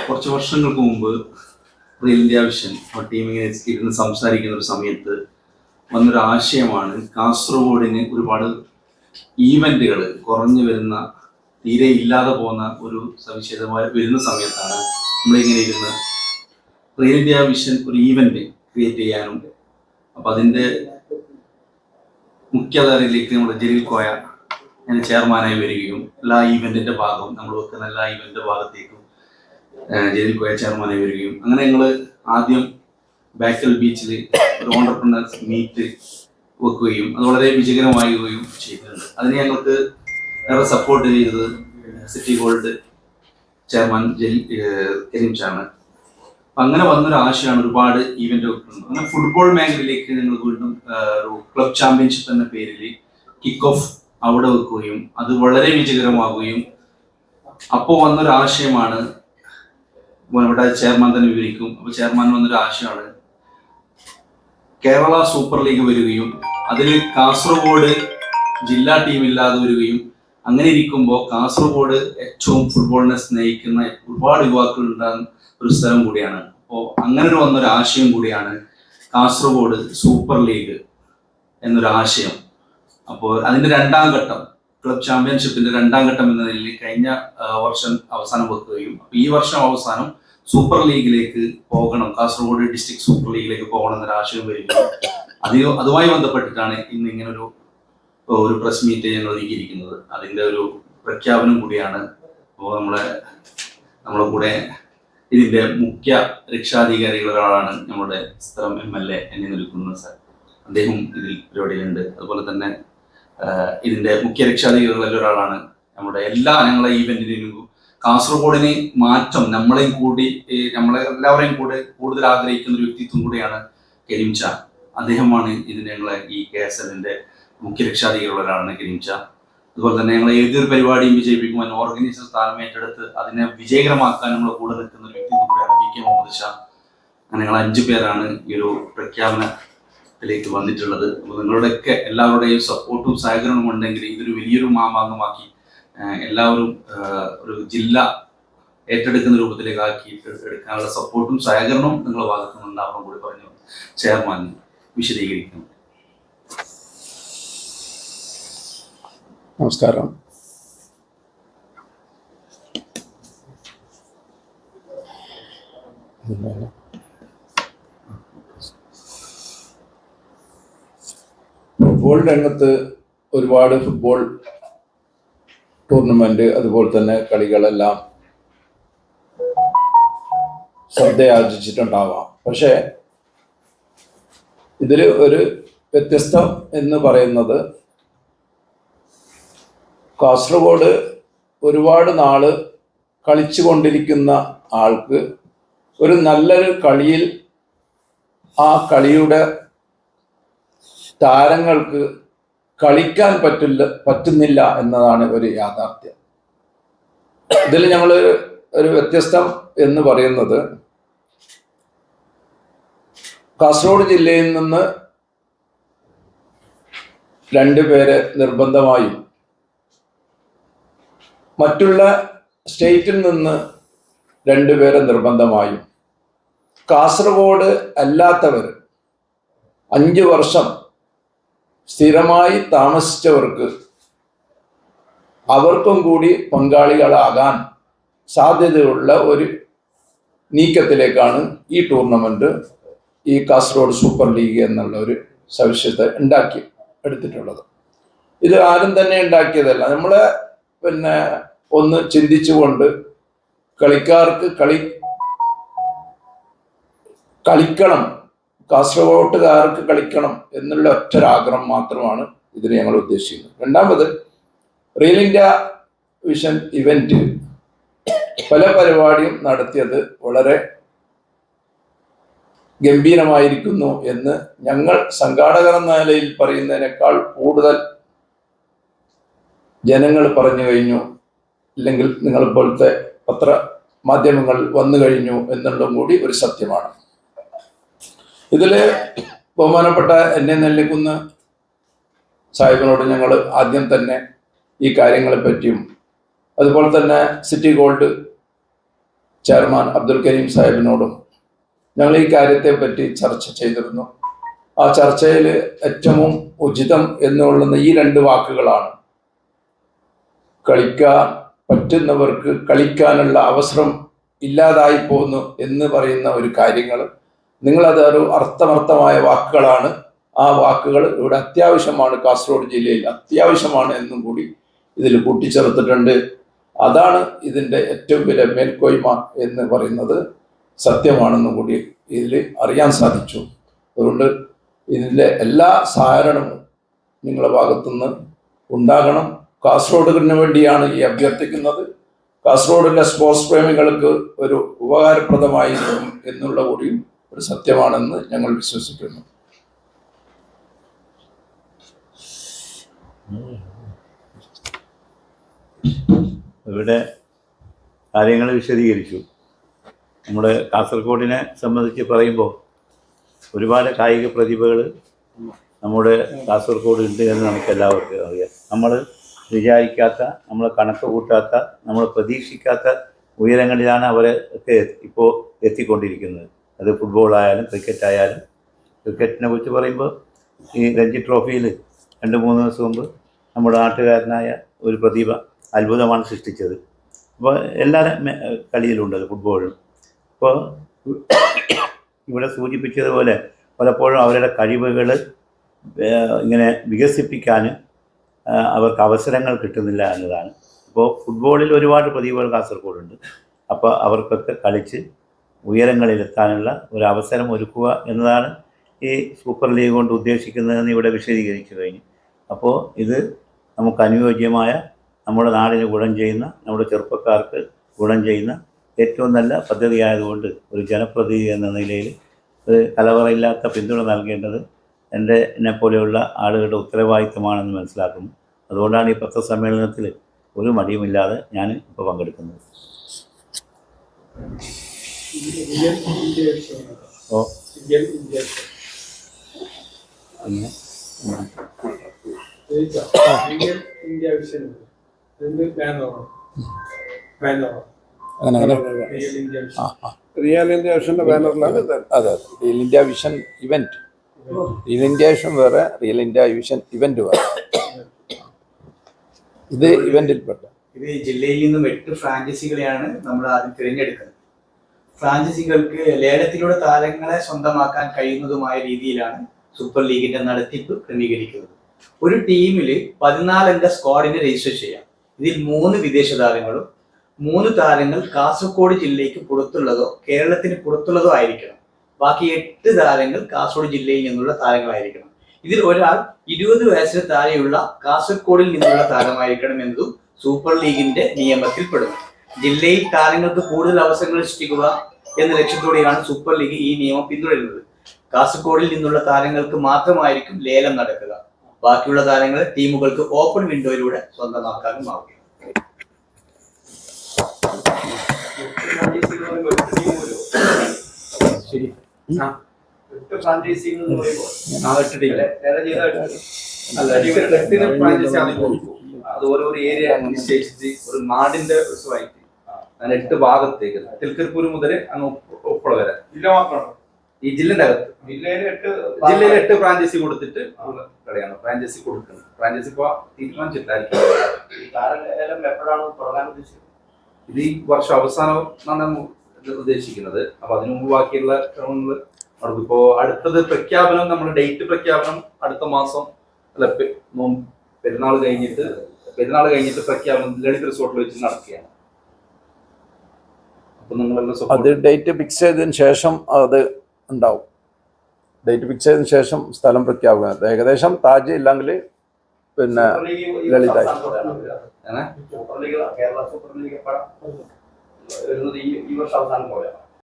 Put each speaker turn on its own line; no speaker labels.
കുറച്ച് വർഷങ്ങൾക്ക് മുമ്പ് റിയൽ ഇന്ത്യ വിഷൻ ടീമിങ്ങനെ ഇരുന്ന് സംസാരിക്കുന്ന ഒരു സമയത്ത് വന്നൊരു ആശയമാണ് കാസർഗോഡിന് ഒരുപാട് ഈവൻറ്റുകൾ കുറഞ്ഞു വരുന്ന, തീരെ ഇല്ലാതെ പോകുന്ന ഒരു സവിശേഷമായ വരുന്ന സമയത്താണ് നമ്മളിങ്ങനെ ഇരുന്ന് റിയൽ ഇന്ത്യ വിഷൻ ഒരു ഈവൻറ്റ് ക്രിയേറ്റ് ചെയ്യാനുണ്ട്. അപ്പം അതിൻ്റെ മുഖ്യധാരയിലേക്ക് നമ്മുടെ ജലീൽ കോയ ഞാൻ ചെയർമാനായി വരികയും എല്ലാ ഈവൻറ്റിൻ്റെ ഭാഗവും നമ്മൾ വെക്കുന്ന എല്ലാ ഈവൻറ്റിൻ്റെ ഭാഗത്തേക്കും ജലീൽ കോയ ചെയർമാനായി വരികയും അങ്ങനെ ഞങ്ങൾ ആദ്യം ബാക്കൽ ബീച്ചിൽ ഒരു ഓണ്ടർപ്രണേഴ്സ് മീറ്റ് വെക്കുകയും അത് വളരെ വിജയകരമാകുകയും ചെയ്തിട്ടുണ്ട്. അതിന് ഞങ്ങൾക്ക് ഏറെ സപ്പോർട്ട് ചെയ്തത് സിറ്റി ഗോൾഡ് ചെയർമാൻ കരീംഷാണ്. അപ്പം അങ്ങനെ വന്നൊരു ആശയമാണ് ഒരുപാട് ഈവൻ്റ് വെക്കുന്നത്. അങ്ങനെ ഫുട്ബോൾ മേഖലയിലേക്ക് ഞങ്ങൾ വീണ്ടും ഒരു ക്ലബ് ചാമ്പ്യൻഷിപ്പ് എന്ന പേരിൽ കിക്ക് ഓഫ് അവിടെ വെക്കുകയും അത് വളരെ വിജയകരമാകുകയും അപ്പോൾ വന്നൊരു ആശയമാണ്, ഇവിടെ ചെയർമാൻ തന്നെ വിവരിക്കും. അപ്പോൾ ചെയർമാൻ വന്നൊരു ആശയമാണ് കേരള സൂപ്പർ ലീഗ് വരികയും അതിൽ കാസർഗോഡ് ജില്ലാ ടീം ഇല്ലാതെ വരികയും അങ്ങനെ ഇരിക്കുമ്പോൾ കാസർഗോഡ് ഏറ്റവും ഫുട്ബോളിനെ സ്നേഹിക്കുന്ന ഒരുപാട് യുവാക്കൾ ഉണ്ടാകുന്ന ഒരു സ്ഥലം കൂടിയാണ്. അപ്പോൾ അങ്ങനെ വന്നൊരു ആശയം കൂടിയാണ് കാസർഗോഡ് സൂപ്പർ ലീഗ് എന്നൊരു ആശയം. അപ്പോൾ അതിൻ്റെ രണ്ടാം ഘട്ടം, ക്ലബ് ചാമ്പ്യൻഷിപ്പിന്റെ രണ്ടാം ഘട്ടം എന്ന നിലയിൽ കഴിഞ്ഞ വർഷം അവസാനം വെക്കുകയും ഈ വർഷം അവസാനം സൂപ്പർ ലീഗിലേക്ക് പോകണം, കാസർഗോഡ് ഡിസ്ട്രിക്ട് സൂപ്പർ ലീഗിലേക്ക് പോകണം എന്നൊരു ആശയം വരികയും അതുമായി ബന്ധപ്പെട്ടിട്ടാണ് ഇന്ന് ഇങ്ങനെ ഒരു പ്രസ് മീറ്റ് ഞങ്ങൾ ഒരുക്കിയിരിക്കുന്നത്. അതിൻ്റെ ഒരു പ്രഖ്യാപനം കൂടിയാണ്. അപ്പോൾ നമ്മളെ കൂടെ ഇതിൻ്റെ മുഖ്യ രക്ഷാധികാരികളൊരാളാണ് നമ്മുടെ സ്ഥലം MLA എന്നെ നിൽക്കുന്നത് സാർ. അദ്ദേഹം ഇതിൽ പരിപാടിയിലുണ്ട്. അതുപോലെ തന്നെ ഇതിൻ്റെ മുഖ്യ രക്ഷാധികാരികളിൽ ഒരാളാണ് നമ്മുടെ ഞങ്ങളെ ഈവെന്റിനും കാസർഗോഡിന് മാറ്റം നമ്മളെല്ലാവരെയും കൂടെ കൂടുതൽ ആഗ്രഹിക്കുന്ന ഒരു വ്യക്തിത്വം കൂടിയാണ് കരീം ഷാ. അദ്ദേഹമാണ് ഇതിന് ഞങ്ങളെ ഈ KSLന്റെ മുഖ്യ രക്ഷാധികാരികളൊരാളാണ് കരീം ഷാ. അതുപോലെ തന്നെ ഞങ്ങൾ ഏതൊരു പരിപാടിയും വിജയിപ്പിക്കുവാൻ ഓർഗനൈസർ സ്ഥാനം ഏറ്റെടുത്ത് അതിനെ വിജയകരമാക്കാൻ നമ്മളെ കൂടെ നിൽക്കുന്ന ഒരു വ്യക്തിത്വം കൂടിയാണ് PK മുഹമ്മദ് ഷാ. അങ്ങനെ ഞങ്ങൾ 5 പേരാണ് ഈ ഒരു പ്രഖ്യാപനത്തിലേക്ക് വന്നിട്ടുള്ളത്. അപ്പോൾ നിങ്ങളുടെയൊക്കെ എല്ലാവരുടെയും സപ്പോർട്ടും സഹകരണവും ഉണ്ടെങ്കിൽ ഇതൊരു വലിയൊരു മാമാങ്കമാക്കി എല്ലാവരും ഒരു ജില്ല ഏറ്റെടുക്കുന്ന രൂപത്തിലേക്ക് എടുക്കാനുള്ള സപ്പോർട്ടും സഹകരണവും നിങ്ങളുടെ ഭാഗത്തു നിന്നുണ്ടാവണം കൂടി പറഞ്ഞു ചെയർമാൻ വിശദീകരിക്കുന്നു.
നമസ്കാരം. ഫുട്ബോൾ രംഗത്ത് ഒരുപാട് ഫുട്ബോൾ ടൂർണമെന്റ് അതുപോലെ തന്നെ കളികളെല്ലാം ശ്രദ്ധയാർജിച്ചിട്ടുണ്ടാവാം. പക്ഷേ ഇതിൽ ഒരു വ്യത്യസ്തം എന്ന് പറയുന്നത് കാസർഗോഡ് ഒരുപാട് നാള് കളിച്ചു കൊണ്ടിരിക്കുന്ന ആൾക്ക് ഒരു നല്ലൊരു കളിയിൽ ആ കളിയുടെ താരങ്ങൾക്ക് കളിക്കാൻ പറ്റുന്നില്ല എന്നതാണ് ഒരു യാഥാർത്ഥ്യം. ഇതിൽ ഞങ്ങൾ ഒരു വ്യത്യസ്തം എന്ന് പറയുന്നത് കാസർഗോഡ് ജില്ലയിൽ നിന്ന് 2 പേരെ നിർബന്ധമായും മറ്റുള്ള സ്റ്റേറ്റിൽ നിന്ന് 2 പേരെ നിർബന്ധമായും കാസർഗോഡ് അല്ലാത്തവർ 5 വർഷം സ്ഥിരമായി താമസിച്ചവർക്ക് അവർക്കും കൂടി പങ്കാളികളാകാൻ സാധ്യതയുള്ള ഒരു നീക്കത്തിലേക്കാണ് ഈ ടൂർണമെന്റ്, ഈ കാസർഗോഡ് സൂപ്പർ ലീഗ് എന്നുള്ള ഒരു സവിശേഷത ഉണ്ടാക്കി എടുത്തിട്ടുള്ളത്. ഇത് ആരും തന്നെ ഉണ്ടാക്കിയതല്ല. നമ്മളെ ഒന്ന് ചിന്തിച്ചുകൊണ്ട് കളിക്കാർക്ക് കളിക്കണം, കാസർഗോട്ടുകാർക്ക് കളിക്കണം എന്നുള്ള ഒറ്റൊരാഗ്രഹം മാത്രമാണ് ഇതിന് ഞങ്ങൾ ഉദ്ദേശിക്കുന്നത്. രണ്ടാമത്, റിയൽ ഇന്ത്യ വിഷൻ ഇവന്റ് പല പരിപാടിയും നടത്തിയത് വളരെ ഗംഭീരമായിരിക്കുന്നു എന്ന് ഞങ്ങൾ സംഘാടകർ എന്ന നിലയിൽ പറയുന്നതിനേക്കാൾ കൂടുതൽ ജനങ്ങൾ പറഞ്ഞു കഴിഞ്ഞു, ഇല്ലെങ്കിൽ നിങ്ങളെപ്പോലത്തെ പത്രമാധ്യമങ്ങൾ വന്നു കഴിഞ്ഞു എന്നുള്ളതും കൂടി ഒരു സത്യമാണ്. ഇതിൽ ബഹുമാനപ്പെട്ട എന്നെ നെല്ലിക്കുന്ന് സാഹിബിനോട് ഞങ്ങൾ ആദ്യം തന്നെ ഈ കാര്യങ്ങളെ പറ്റിയും അതുപോലെ തന്നെ city gold chairman Abdul Karim സാഹിബിനോടും ഞങ്ങൾ ഈ കാര്യത്തെ പറ്റി ചർച്ച ചെയ്തിരുന്നു. ആ ചർച്ചയിൽ ഏറ്റവും ഉചിതം എന്നുള്ളുന്ന ഈ 2 വാക്കുകളാണ്. കളിക്കാൻ പറ്റുന്നവർക്ക് കളിക്കാനുള്ള അവസരം ഇല്ലാതായി പോകുന്നു എന്ന് പറയുന്ന ഒരു കാര്യങ്ങൾ, നിങ്ങളതൊരു അർത്ഥമർത്ഥമായ വാക്കുകളാണ്. ആ വാക്കുകൾ ഇവിടെ അത്യാവശ്യമാണ്, കാസർഗോഡ് ജില്ലയിൽ അത്യാവശ്യമാണ് എന്നും കൂടി ഇതിൽ കൂട്ടിച്ചേർത്തിട്ടുണ്ട്. അതാണ് ഇതിൻ്റെ ഏറ്റവും വലിയ മേൽക്കോയ്മ എന്ന് പറയുന്നത് സത്യമാണെന്നും കൂടി ഇതിൽ അറിയാൻ സാധിച്ചു. അതുകൊണ്ട് ഇതിൻ്റെ എല്ലാ സഹകരണവും നിങ്ങളുടെ ഭാഗത്തുനിന്ന് ഉണ്ടാകണം. കാസർഗോഡിന് വേണ്ടിയാണ് ഈ അഭ്യർത്ഥിക്കുന്നത്. കാസർഗോഡിലെ സ്പോർട്സ് പ്രേമികൾക്ക് ഒരു ഉപകാരപ്രദമായിരിക്കും എന്നുള്ള കൂടിയും ഒരു സത്യമാണെന്ന് ഞങ്ങൾ വിശ്വസിക്കുന്നു.
ഇവിടെ കാര്യങ്ങൾ വിശദീകരിച്ചു. നമ്മുടെ കാസർഗോഡിനെ സംബന്ധിച്ച് പറയുമ്പോൾ ഒരുപാട് കായിക പ്രതിഭകൾ നമ്മുടെ കാസർഗോഡ് ഉണ്ട് എന്ന് നമുക്ക് എല്ലാവർക്കും അറിയാം. നമ്മൾ വിചാരിക്കാത്ത, നമ്മൾ കണക്ക് കൂട്ടാത്ത, നമ്മൾ പ്രതീക്ഷിക്കാത്ത ഉയരങ്ങളിലാണ് അവരൊക്കെ ഇപ്പോൾ എത്തിക്കൊണ്ടിരിക്കുന്നത്. അത് ഫുട്ബോൾ ആയാലും ക്രിക്കറ്റ് ആയാലും. ക്രിക്കറ്റിനെ കുറിച്ച് പറയുമ്പോൾ ഈ രഞ്ജി ട്രോഫിയിൽ 2-3 ദിവസം മുമ്പ് നമ്മുടെ നാട്ടുകാരനായ ഒരു പ്രതിഭ അത്ഭുതമാണ് സൃഷ്ടിച്ചത്. അപ്പോൾ എല്ലാ കളിയിലുണ്ട് അത്, ഫുട്ബോളിലും. അപ്പോൾ ഇവിടെ സൂചിപ്പിച്ചതുപോലെ പലപ്പോഴും അവരുടെ കഴിവുകൾ ഇങ്ങനെ വികസിപ്പിക്കാൻ അവർക്ക് അവസരങ്ങൾ കിട്ടുന്നില്ല എന്നതാണ്. അപ്പോൾ ഫുട്ബോളിൽ ഒരുപാട് പ്രതിഭകൾ കാസർഗോഡുണ്ട്. അപ്പോൾ അവർക്കൊക്കെ കളിച്ച് ഉയരങ്ങളിലെത്താനുള്ള ഒരു അവസരം ഒരുക്കുക എന്നതാണ് ഈ സൂപ്പർ ലീഗ് കൊണ്ട് ഉദ്ദേശിക്കുന്നതെന്ന് ഇവിടെ വിശദീകരിച്ചു കഴിഞ്ഞു. അപ്പോൾ ഇത് നമുക്ക് അനുയോജ്യമായ, നമ്മുടെ നാടിന് ഗുണം ചെയ്യുന്ന, നമ്മുടെ ചെറുപ്പക്കാർക്ക് ഗുണം ചെയ്യുന്ന ഏറ്റവും നല്ല പദ്ധതിയായതുകൊണ്ട് ഒരു ജനപ്രതിനിധി എന്ന നിലയിൽ ഒരു കലവറയില്ലാത്ത പിന്തുണ നൽകേണ്ടത് എന്നെ പോലെയുള്ള ആളുകളുടെ ഉത്തരവാദിത്തമാണെന്ന് മനസ്സിലാക്കുന്നു. അതുകൊണ്ടാണ് ഈ പത്രസമ്മേളനത്തിൽ ഒരു മടിയുമില്ലാതെ ഞാൻ ഇപ്പോൾ പങ്കെടുക്കുന്നത്. ഓ അങ്ങനെ
റിയൽ ഇന്ത്യ വിഷന്റെ ബാനറിലാണ്. അതെ, real India vision event. Real India vision വേറെ, റിയൽ ഇന്ത്യ വിഷൻ ഇവന്റ് വേറെ. ഇത് ഇവന്റിൽപ്പെട്ട.
ഇത് ജില്ലയിൽ നിന്നും 8 ഫ്രാഞ്ചൈസികളെയാണ് നമ്മൾ ആദ്യം തിരഞ്ഞെടുക്കുന്നത്. ഫ്രാഞ്ചൈസികൾക്ക് ലേലത്തിലൂടെ താരങ്ങളെ സ്വന്തമാക്കാൻ കഴിയുന്നതുമായ രീതിയിലാണ് സൂപ്പർ ലീഗിന്റെ നടത്തിപ്പ് ക്രമീകരിക്കുന്നത്. ഒരു ടീമിൽ 14 അംഗ സ്ക്വാഡിനെ രജിസ്റ്റർ ചെയ്യാം. ഇതിൽ 3 വിദേശ താരങ്ങളും 3 താരങ്ങൾ കാസർഗോഡ് ജില്ലയ്ക്ക് പുറത്തുള്ളതോ കേരളത്തിന് പുറത്തുള്ളതോ ആയിരിക്കണം. ബാക്കി 8 താരങ്ങൾ കാസർഗോഡ് ജില്ലയിൽ നിന്നുള്ള താരങ്ങളായിരിക്കണം. ഇതിൽ ഒരാൾ 20 വയസ്സിന് താഴെയുള്ള കാസർഗോഡിൽ നിന്നുള്ള താരമായിരിക്കണം എന്നതും സൂപ്പർ ലീഗിന്റെ നിയമത്തിൽ പെടുന്നു. ജില്ലയിൽ താരങ്ങൾക്ക് കൂടുതൽ അവസരങ്ങൾ സൃഷ്ടിക്കുക എന്ന ലക്ഷ്യത്തോടെയാണ് സൂപ്പർ ലീഗ് ഈ നിയമം പിന്തുടരുന്നത്. കാസർഗോഡിൽ നിന്നുള്ള താരങ്ങൾക്ക് മാത്രമായിരിക്കും ലേലം നടക്കുക. ബാക്കിയുള്ള താരങ്ങൾ ടീമുകൾക്ക് ഓപ്പൺ വിൻഡോയിലൂടെ സ്വന്തമാക്കാനും ആവുകയാണ്. ശരി, 8 ഫ്രാഞ്ചൈസികൾ എന്ന് പറയുമ്പോൾ
അത് ഓരോ ഏരിയ നിശ്ചയിച്ചിട്ട് ഒരു നാടിന്റെ റിസർവായിട്ട് അങ്ങനെ 8 ഭാഗത്തേക്ക് തിൽക്കർപ്പൂർ മുതൽ അങ്ങ് ഉപ്പള വരെ ഈ ജില്ലന്റെ അകത്ത് ജില്ലയിൽ 8 ഫ്രാഞ്ചൈസി കൊടുത്തിട്ട് കളിയാണ് ഫ്രാഞ്ചൈസി കൊടുക്കുന്നത്. ഫ്രാഞ്ചൈസി ഇപ്പൊ തീരുമാനിച്ചിട്ടായിരിക്കും. ഇത് ഈ വർഷം അവസാനം ഉദ്ദേശിക്കുന്നത്. അപ്പൊ അതിനു മുമ്പ് ബാക്കിയുള്ള ക്രമങ്ങൾ ഇപ്പോ അടുത്തത് പ്രഖ്യാപനം, നമ്മുടെ ഡേറ്റ് പ്രഖ്യാപനം അടുത്ത മാസം അല്ല, പെരുന്നാൾ കഴിഞ്ഞിട്ട് പ്രഖ്യാപനം ലളിത് റിസോർട്ടിൽ വെച്ച് നടക്കുകയാണ്. അപ്പൊ നിങ്ങളെല്ലാം
അത് ഡേറ്റ് ഫിക്സ് ചെയ്തതിന് ശേഷം അത് ഉണ്ടാവും. ഡേറ്റ് ഫിക്സ് ചെയ്തതിന് ശേഷം സ്ഥലം പ്രഖ്യാപിക്കുന്നത് ഏകദേശം താജ് ഇല്ലെങ്കിൽ പിന്നെ ലളിതായി
കേരള സൂപ്പർ ലീഗ് ഈ വർഷം അവസാനം പോലെയാണ്.